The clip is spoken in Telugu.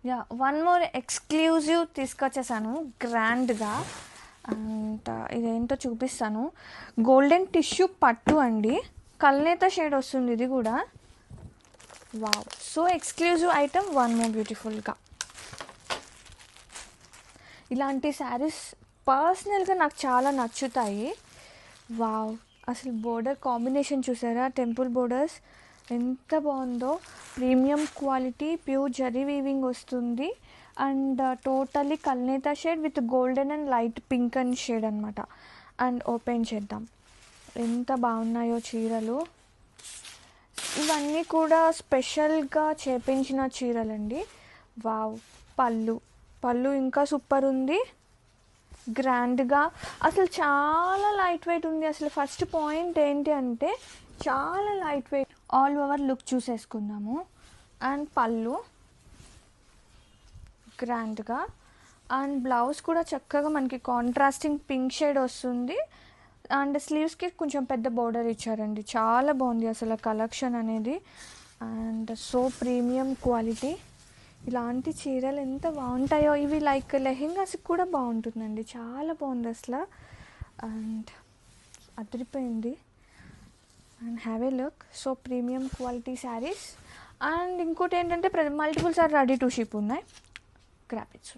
యా వన్ మోర్ ఎక్స్క్లూజివ్ తీసుకొచ్చేసాను గ్రాండ్గా. అండ్ ఇదేంటో చూపిస్తాను. గోల్డెన్ టిష్యూ పట్టు అండి, కల్నేత షేడ్ వస్తుంది ఇది కూడా. Wow, so exclusive item, one more బ్యూటిఫుల్గా. ఇలాంటి శారీస్ పర్సనల్గా నాకు చాలా నచ్చుతాయి. వావ్, అసలు బోర్డర్ కాంబినేషన్ చూసారా, టెంపుల్ బోర్డర్స్ ఎంత బాగుందో. Premium quality pure zari weaving వస్తుంది. అండ్ టోటలీ కల్నేత shade with golden and light pink and shade అనమాట. అండ్ ఓపెన్ చేద్దాం, ఎంత బాగున్నాయో చీరలు. ఇవన్నీ కూడా స్పెషల్గా చేపించిన చీరలండి. వావ్, పళ్ళు ఇంకా సూపర్ ఉంది, గ్రాండ్గా. అసలు చాలా లైట్ వెయిట్ ఉంది. అసలు ఫస్ట్ పాయింట్ ఏంటి అంటే చాలా light weight. All over look చూసేసుకుందాము. అండ్ పళ్ళు గ్రాండ్గా, అండ్ బ్లౌజ్ కూడా చక్కగా మనకి కాంట్రాస్టింగ్ పింక్ షేడ్ వస్తుంది. అండ్ స్లీవ్స్కి కొంచెం పెద్ద బోర్డర్ ఇచ్చారండి, చాలా బాగుంది అసలు కలెక్షన్ అనేది. And so premium quality. ఇలాంటి చీరలు ఎంత బాగుంటాయో. ఇవి లైక్ లెహెంగాస్కి కూడా బాగుంటుందండి, చాలా బాగుంది అసలు. అండ్ అదిరిపోయింది. And have a look, so premium quality saris. And ఇంకోటి ఏంటంటే multiples are ready to ship ఉన్నాయి. Grab it.